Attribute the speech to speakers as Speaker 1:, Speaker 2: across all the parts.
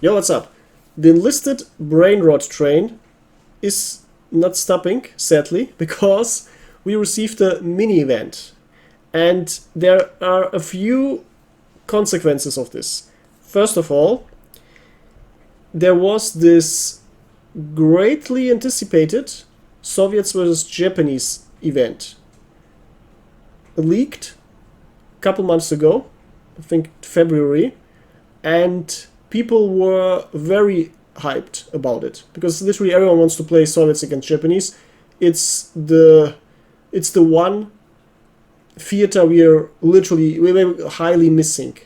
Speaker 1: Yo, what's up? The enlisted brain rot train is not stopping, sadly, because we received a mini event. And there are a few consequences of this. First of all, there was this greatly anticipated Soviets versus Japanese event leaked a couple months ago, I think February, and people were very hyped about it because literally everyone wants to play Soviets against Japanese. It's the one theater we're highly missing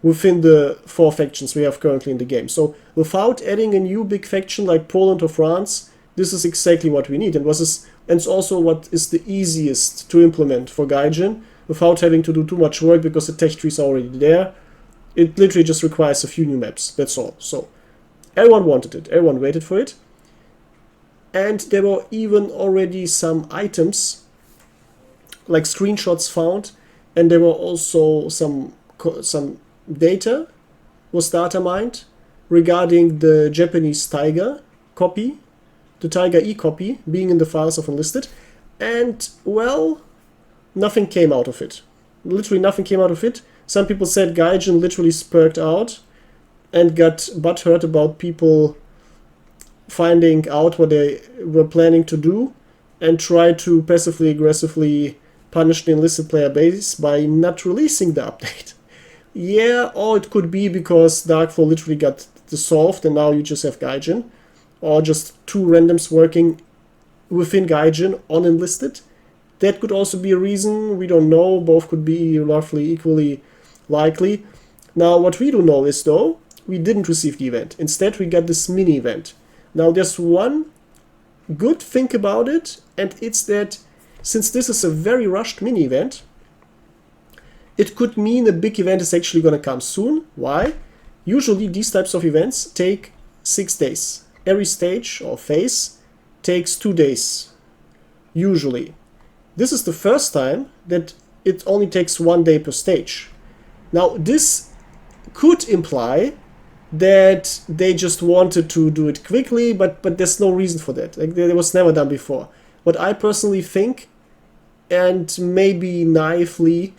Speaker 1: within the 4 factions we have currently in the game. So without adding a new big faction like Poland or France, this is exactly what we need, and it's also what is the easiest to implement for Gaijin without having to do too much work because the tech tree is already there. It literally just requires a few new maps, that's all. So everyone wanted it, everyone waited for it, and there were even already some items like screenshots found, and there were also some data was data mined regarding the Japanese Tiger copy, the Tiger E copy being in the files of Enlisted, and well, nothing came out of it. Literally nothing came out of it. Some people said Gaijin literally spurred out and got butthurt about people finding out what they were planning to do and tried to passively aggressively punish the Enlisted player base by not releasing the update. Yeah, or it could be because Darkfall literally got dissolved and now you just have Gaijin, or just 2 randoms working within Gaijin on Enlisted. That could also be a reason, we don't know, both could be roughly equally likely. Now what we do know is though, we didn't receive the event. Instead we got this mini event. Now there's one good thing about it, and it's that since this is a very rushed mini event, it could mean a big event is actually going to come soon. Why? Usually these types of events take 6 days. Every stage or phase takes 2 days. Usually. This is the first time that it only takes 1 day per stage. Now this could imply that they just wanted to do it quickly, but there's no reason for that. Like, it was never done before. What I personally think, and maybe naively,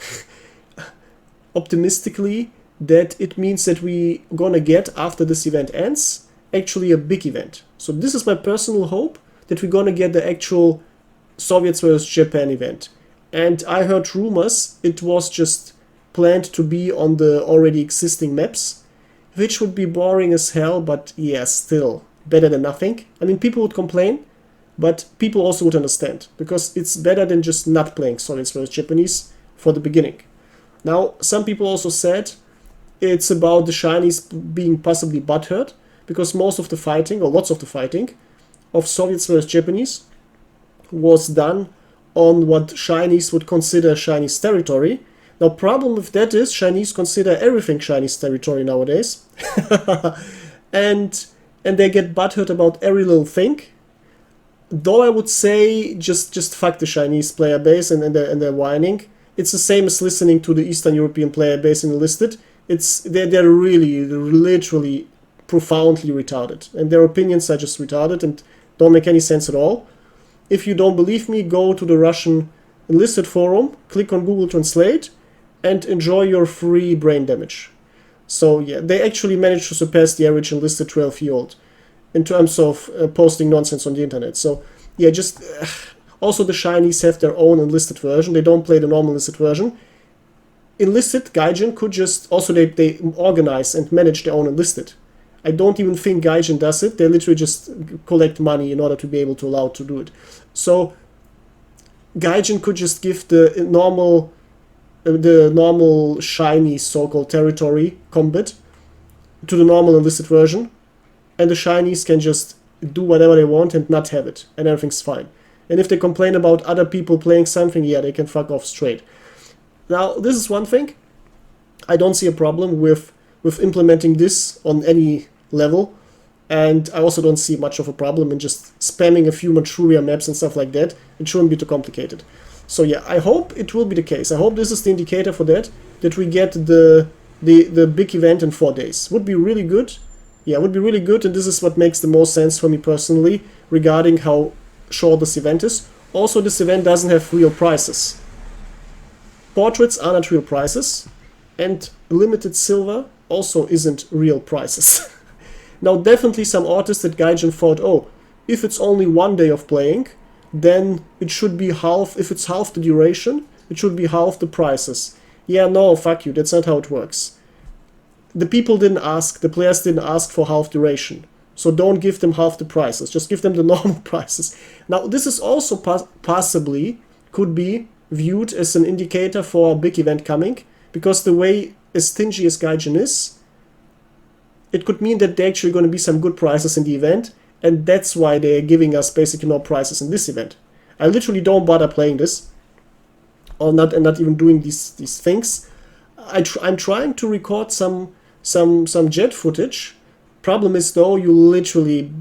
Speaker 1: optimistically, that it means that we gonna get, after this event ends, actually a big event. So this is my personal hope, that we're gonna get the actual Soviets versus Japan event. And I heard rumors it was just planned to be on the already existing maps, which would be boring as hell, but yeah, still better than nothing. I mean, people would complain, but people also would understand, because it's better than just not playing Soviets versus Japanese for the beginning. Now, some people also said it's about the Chinese being possibly butthurt, because most of the fighting, or lots of the fighting, of Soviets versus Japanese was done on what Chinese would consider Chinese territory. Now, problem with that is Chinese consider everything Chinese territory nowadays, and they get butthurt about every little thing. Though I would say just fuck the Chinese player base and their whining. It's the same as listening to the Eastern European player base in Enlisted. They're really, literally, profoundly retarded, and their opinions are just retarded and don't make any sense at all. If you don't believe me, go to the Russian Enlisted forum, click on Google Translate, and enjoy your free brain damage. So yeah, they actually managed to surpass the average Enlisted 12-year-old in terms of posting nonsense on the internet. So yeah, just also the Chinese have their own Enlisted version. They don't play the normal Enlisted version. Enlisted Gaijin could just also they organize and manage their own Enlisted. I don't even think Gaijin does it. They literally just collect money in order to be able to allow to do it. So Gaijin could just give the normal shiny so-called territory combat to the normal Enlisted version, and the Chinese can just do whatever they want and not have it, and everything's fine. And if they complain about other people playing something, yeah, they can fuck off straight. Now, this is one thing. I don't see a problem with implementing this on any level, and I also don't see much of a problem in just spamming a few Manchuria maps and stuff like that. It shouldn't be too complicated. So yeah, I hope it will be the case. I hope this is the indicator for that we get the big event in 4 days. Would be really good, Yeah, it would be really good, and this is what makes the most sense for me personally regarding how short this event is. Also, this event doesn't have real prices. Portraits are not real prices, and limited silver also isn't real prices. Now, definitely some artists at Gaijin thought, oh, if it's only 1 day of playing, then it should be half, if it's half the duration, it should be half the prices. Yeah, no, fuck you, that's not how it works. The people didn't ask, the players didn't ask for half duration. So don't give them half the prices, just give them the normal prices. Now, this is also possibly, could be viewed as an indicator for a big event coming, because the way as stingy as Gaijin is, it could mean that there are actually going to be some good prizes in the event, and that's why they're giving us basically no prizes in this event. I literally don't bother playing this, or not even doing these things. I'm trying to record some jet footage. Problem is though, you literally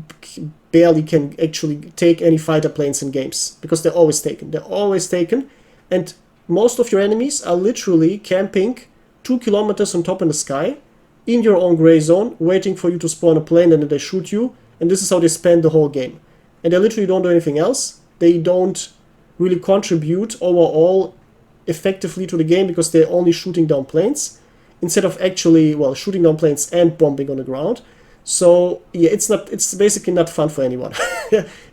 Speaker 1: barely can actually take any fighter planes in games, because they're always taken. They're always taken, and most of your enemies are literally camping 2 kilometers on top in the sky, in your own gray zone, waiting for you to spawn a plane, and then they shoot you, and this is how they spend the whole game. And they literally don't do anything else. They don't really contribute overall effectively to the game, because they're only shooting down planes, instead of actually, well, shooting down planes and bombing on the ground. So yeah, it's basically not fun for anyone.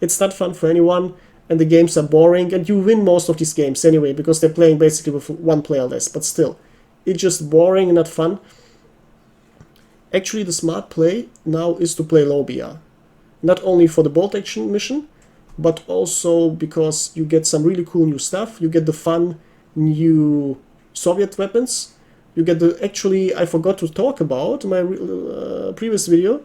Speaker 1: It's not fun for anyone, and the games are boring, and you win most of these games anyway, because they're playing basically with 1 player less, but still, it's just boring and not fun. Actually, the smart play now is to play low BR. Not only for the bolt action mission, but also because you get some really cool new stuff. You get the fun new Soviet weapons. You get the, actually, I forgot to talk about in my previous video,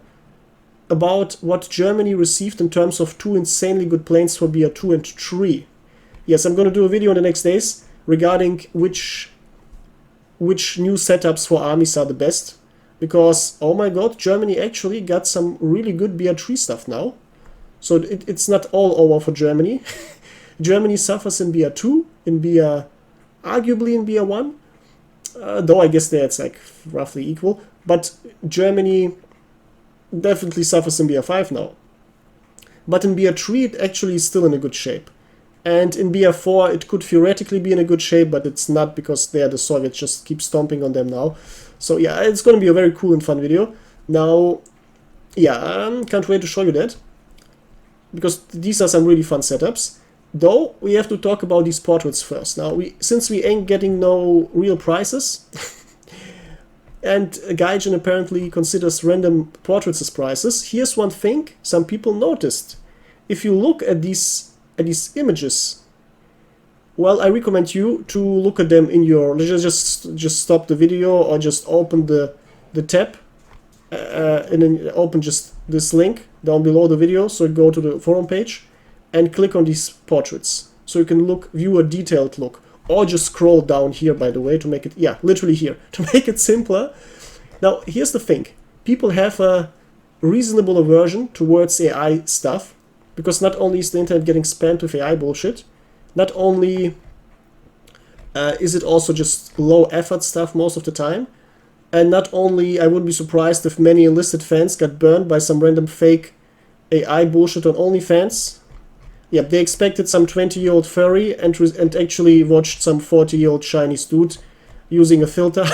Speaker 1: about what Germany received in terms of 2 insanely good planes for BR2 and 3. Yes, I'm going to do a video in the next days regarding which new setups for armies are the best. Because, oh my god, Germany actually got some really good BR3 stuff now. So it's not all over for Germany. Germany suffers in BR2, arguably in BR1. Though I guess there it's like roughly equal. But Germany definitely suffers in BR5 now. But in BR3 it actually is still in a good shape. And in BR4 it could theoretically be in a good shape, but it's not, because there the Soviets just keep stomping on them now. So yeah, it's going to be a very cool and fun video. Now, yeah, can't wait to show you that, because these are some really fun setups. Though, we have to talk about these portraits first. Now, since we ain't getting no real prizes, and Gaijin apparently considers random portraits as prizes, here's one thing some people noticed. If you look at these images, well, I recommend you to look at them in your, just stop the video, or just open the tab, and then open just this link down below the video, so go to the forum page and click on these portraits, so you can view a detailed look, or just scroll down here, by the way, to make it, yeah, literally here, to make it simpler. Now, here's the thing. People have a reasonable aversion towards AI stuff, because not only is the internet getting spammed with AI bullshit, not only is it also just low effort stuff most of the time, and not only, I wouldn't be surprised if many Enlisted fans got burned by some random fake AI bullshit on OnlyFans. Yep, they expected some 20-year-old furry and actually watched some 40-year-old Chinese dude using a filter.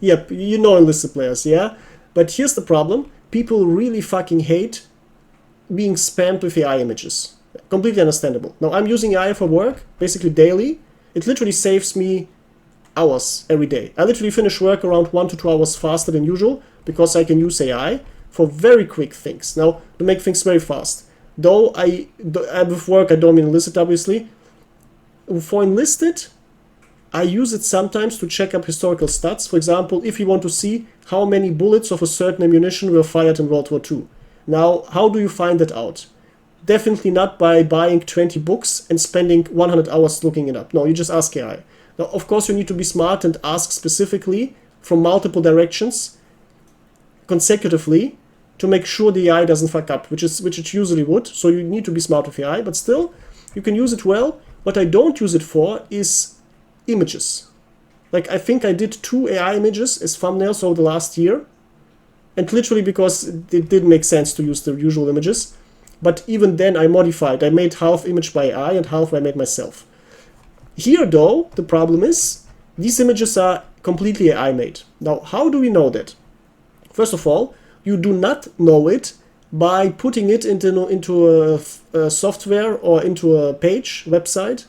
Speaker 1: Yep, you know Enlisted players, yeah? But here's the problem. People really fucking hate being spammed with AI images. Completely understandable. Now, I'm using AI for work, basically daily. It literally saves me hours every day. I literally finish work around 1 to 2 hours faster than usual, because I can use AI for very quick things. Now, to make things very fast. Though with work, I don't mean Enlisted, obviously. For Enlisted, I use it sometimes to check up historical stats. For example, if you want to see how many bullets of a certain ammunition were fired in World War II. Now, how do you find that out? Definitely not by buying 20 books and spending 100 hours looking it up. No, you just ask AI. Now, of course, you need to be smart and ask specifically from multiple directions consecutively to make sure the AI doesn't fuck up, which it usually would. So you need to be smart with AI, but still, you can use it well. What I don't use it for is images. Like, I think I did 2 AI images as thumbnails over the last year. and literally because it didn't make sense to use the usual images. But even then I modified. I made half image by AI and half I made myself. Here though, the problem is these images are completely AI made. Now, how do we know that? First of all, you do not know it by putting it into a software or into a page, website,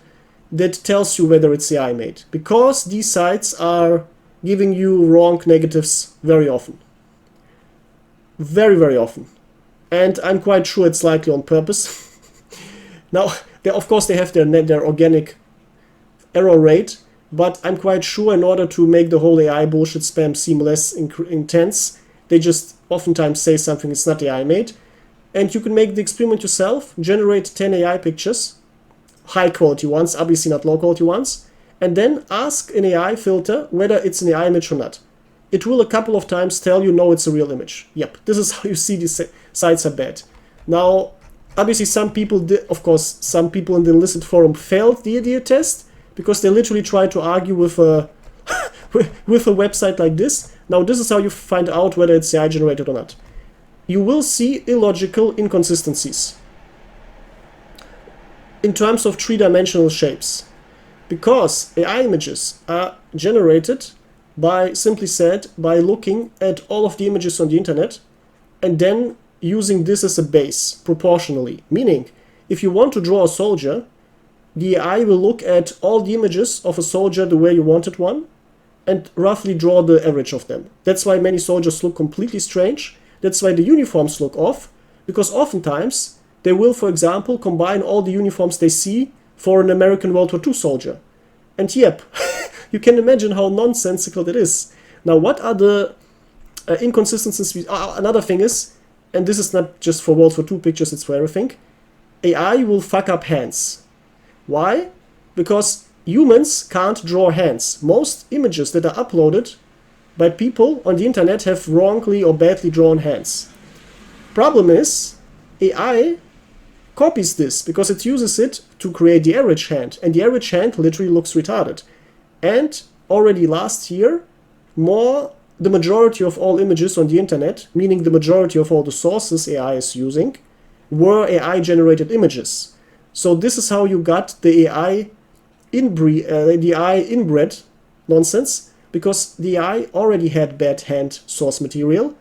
Speaker 1: that tells you whether it's AI made. Because these sites are giving you wrong negatives very often. Very, very often. And I'm quite sure it's likely on purpose. Now, of course, they have their organic error rate, but I'm quite sure in order to make the whole AI bullshit spam seem less intense, they just oftentimes say something is not AI made. And you can make the experiment yourself, generate 10 AI pictures, high quality ones, obviously not low quality ones, and then ask an AI filter whether it's an AI image or not. It will a couple of times tell you, no, it's a real image. Yep, this is how you see these sites are bad. Now, obviously some people in the Enlisted forum failed the idiot test because they literally tried to argue with a with a website like this. Now, this is how you find out whether it's AI generated or not. You will see illogical inconsistencies in terms of three-dimensional shapes, because AI images are generated by, simply said, by looking at all of the images on the internet and then using this as a base proportionally. Meaning, if you want to draw a soldier, the AI will look at all the images of a soldier the way you wanted one and roughly draw the average of them. That's why many soldiers look completely strange. That's why the uniforms look off, because oftentimes they will, for example, combine all the uniforms they see for an American World War II soldier. And yep, you can imagine how nonsensical that is. Now, what are the inconsistencies? Another thing is, and this is not just for World War II pictures, it's for everything, AI will fuck up hands. Why? Because humans can't draw hands. Most images that are uploaded by people on the internet have wrongly or badly drawn hands. Problem is, AI copies this because it uses it to create the average hand, and the average hand literally looks retarded. And already last year, the majority of all images on the internet, meaning the majority of all the sources AI is using, were AI generated images. So this is how you got the AI inbred nonsense, because the AI already had bad hand source material,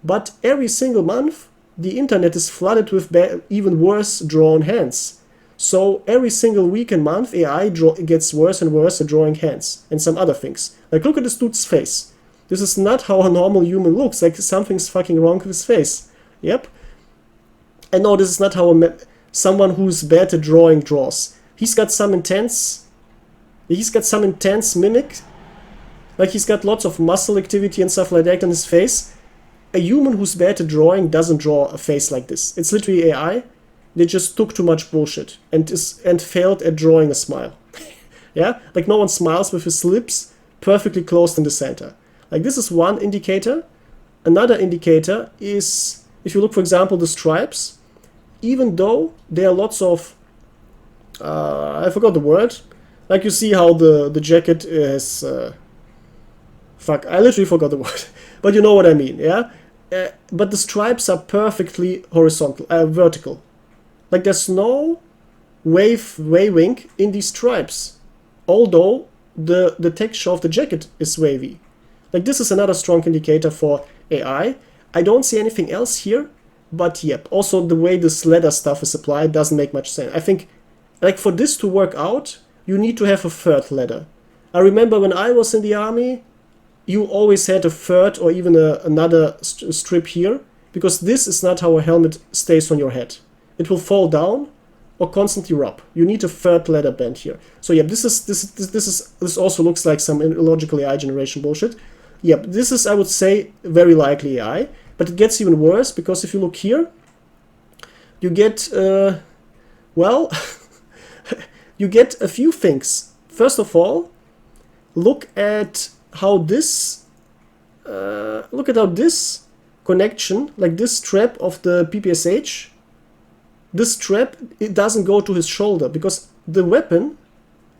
Speaker 1: but every single month the internet is flooded with even worse drawn hands. So every single week and month AI gets worse and worse at drawing hands and some other things. Like, look at this dude's face. This is not how a normal human looks. Like, something's fucking wrong with his face. Yep. And no, this is not how someone who's bad at drawing draws. He's got some intense mimic. Like, he's got lots of muscle activity and stuff like that on his face. A human who's bad at drawing doesn't draw a face like this. It's literally AI. They just took too much bullshit and failed at drawing a smile. Yeah? Like, no one smiles with his lips perfectly closed in the center. Like, this is one indicator. Another indicator is, if you look, for example, the stripes, even though there are lots of, I forgot the word. Like, you see how the jacket is, I literally forgot the word. But you know what I mean, yeah? But the stripes are perfectly vertical. Like, there's no waving in these stripes, although the texture of the jacket is wavy. Like, this is another strong indicator for AI. I don't see anything else here, but yep. Also, the way this leather stuff is applied doesn't make much sense. I think, like, for this to work out, you need to have a third leather. I remember when I was in the army, you always had a third or even another strip here, because this is not how a helmet stays on your head. It will fall down or constantly rub. You need a third leather band here. So yeah, this also looks like some illogical AI generation bullshit. Yeah, this is, I would say, very likely AI, but it gets even worse, because if you look here, you get well, you get a few things. First of all, look at how this connection, like this strap of the PPSH, this strap, it doesn't go to his shoulder, because the weapon,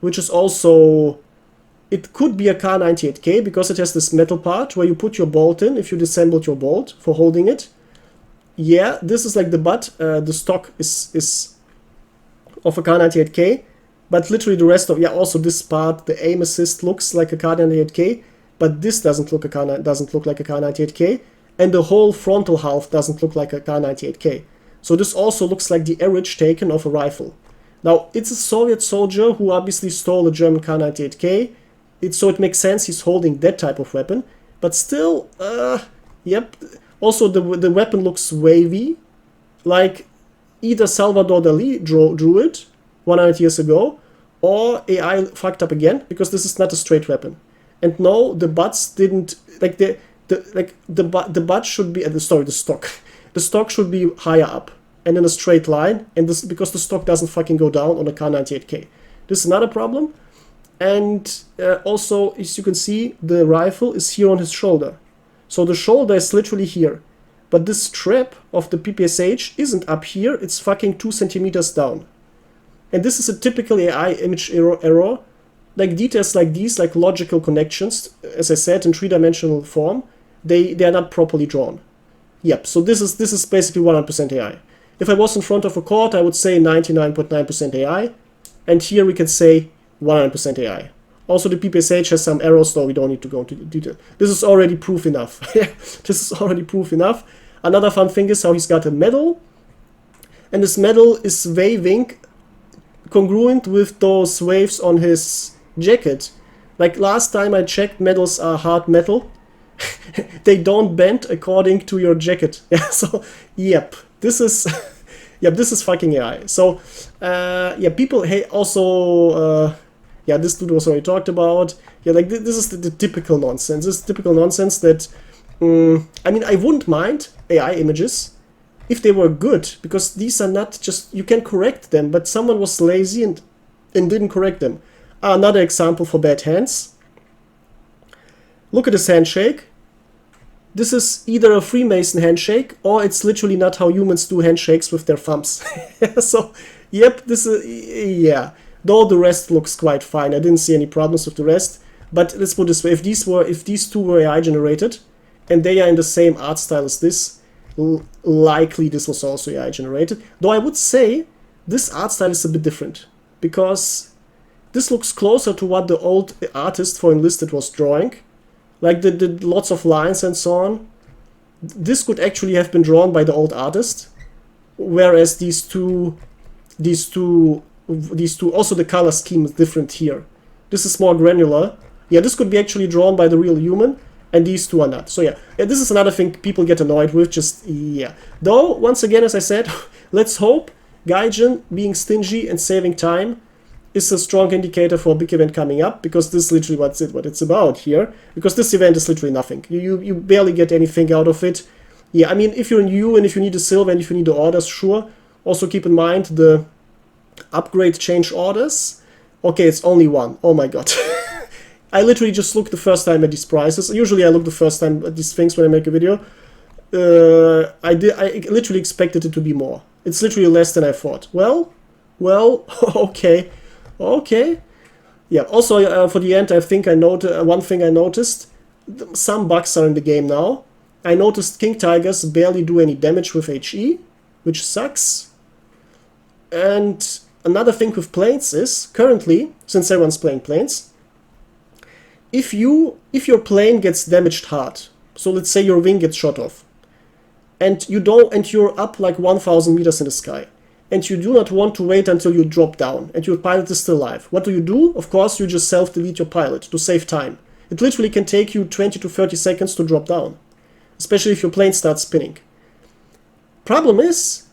Speaker 1: which is also It could be a Kar-98K because it has this metal part where you put your bolt in if you disassembled your bolt for holding it. Yeah, this is like the butt. The stock is of a Kar-98K, but literally the rest of, yeah, also this part, the aim assist looks like a Kar-98K, but this doesn't look like a Kar-98K, and the whole frontal half doesn't look like a Kar-98K. So this also looks like the average taken of a rifle. Now, it's a Soviet soldier who obviously stole a German Kar-98K, so it makes sense he's holding that type of weapon, but still, yep. Also, the weapon looks wavy, like either Salvador Dali drew it 100 years ago, or AI fucked up again, because this is not a straight weapon. And no, the butts didn't, like the butt should be, the stock. The stock should be higher up and in a straight line, and this because the stock doesn't fucking go down on a Kar-98K. This is another problem. And also, as you can see, the rifle is here on his shoulder. So the shoulder is literally here. But this strap of the PPSH isn't up here, it's fucking 2 centimeters down. And this is a typical AI image error. Like details like these, like logical connections, as I said, in 3-dimensional form, they are not properly drawn. Yep, so this is basically 100% AI. If I was in front of a court, I would say 99.9% AI. And here we can say 100% AI. Also, the PPSH has some errors, though we don't need to go into detail. This is already proof enough. This is already proof enough. Another fun thing is how he's got a medal. And this medal is waving congruent with those waves on his jacket. Like last time I checked, medals are hard metal. They don't bend according to your jacket. Yeah, so, yep. This is... yep, this is fucking AI. So, yeah, people also... yeah, this dude was already talked about. Yeah, like this is the typical nonsense. This is typical nonsense that, I mean, I wouldn't mind AI images if they were good, because these are not just, you can correct them, but someone was lazy and didn't correct them. Another example for bad hands. Look at this handshake. This is either a Freemason handshake, or it's literally not how humans do handshakes with their thumbs. So, yep, this is, yeah. Though the rest looks quite fine. I didn't see any problems with the rest. But let's put it this way, if these two were AI generated, and they are in the same art style as this, likely this was also AI generated. Though I would say this art style is a bit different, because this looks closer to what the old artist for Enlisted was drawing. Like the lots of lines and so on. This could actually have been drawn by the old artist, whereas these two, also the color scheme is different here. This is more granular. Yeah, this could be actually drawn by the real human, and these two are not. So yeah, this is another thing people get annoyed with, just, yeah. Though, once again, as I said, let's hope Gaijin being stingy and saving time is a strong indicator for a big event coming up, because this is literally what it's about here, because this event is literally nothing. You barely get anything out of it. Yeah, I mean, if you're new and if you need a silver and if you need the orders, sure. Also keep in mind the upgrade change orders. Okay, it's only one. Oh my god. I literally just looked the first time at these prices. Usually I look the first time at these things when I make a video. I literally expected it to be more. It's literally less than I thought. Well, okay. Yeah, also for the end, I think one thing I noticed, some bugs are in the game now. I noticed King Tigers barely do any damage with HE, which sucks. And another thing with planes is, currently, since everyone's playing planes, if your plane gets damaged hard, so let's say your wing gets shot off, and you're up like 1,000 meters in the sky, and you do not want to wait until you drop down, and your pilot is still alive, what do? Of course, you just self-delete your pilot to save time. It literally can take you 20 to 30 seconds to drop down, especially if your plane starts spinning. Problem is,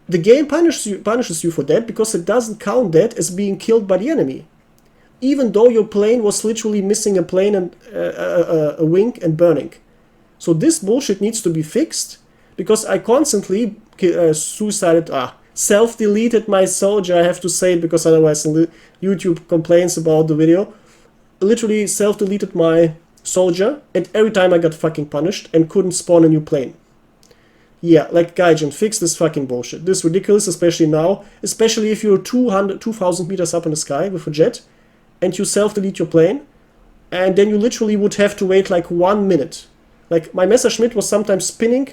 Speaker 1: the game punishes you for that, because it doesn't count that as being killed by the enemy. Even though your plane was literally missing a plane and a wing and burning. So this bullshit needs to be fixed, because I constantly self-deleted my soldier. I have to say it, because otherwise YouTube complains about the video. Literally self-deleted my soldier, and every time I got fucking punished and couldn't spawn a new plane. Yeah, like Gaijin, fix this fucking bullshit. This is ridiculous, especially now. Especially if you're 2,000 meters up in the sky with a jet. and you self-delete your plane, and then you literally would have to wait like 1 minute. Like my Messerschmitt was sometimes spinning,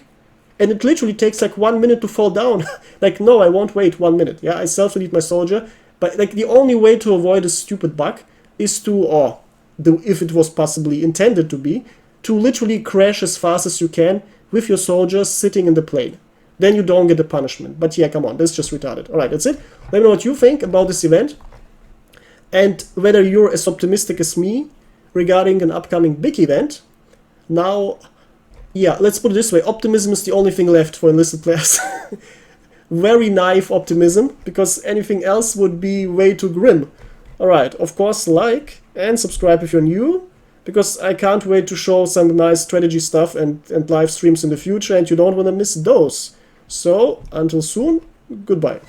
Speaker 1: and it literally takes like 1 minute to fall down. Like, no, I won't wait 1 minute. Yeah, I self-delete my soldier. But like the only way to avoid a stupid bug is to, or if it was possibly intended to be, to literally crash as fast as you can with your soldiers sitting in the plane. Then you don't get the punishment. But yeah, come on, that's just retarded. Alright, that's it. Let me know what you think about this event, and whether you're as optimistic as me regarding an upcoming big event. Now, yeah, let's put it this way. Optimism is the only thing left for enlisted players. Very naive optimism, because anything else would be way too grim. Alright, of course, like and subscribe if you're new, because I can't wait to show some nice strategy stuff and live streams in the future, and you don't want to miss those. So, until soon, goodbye.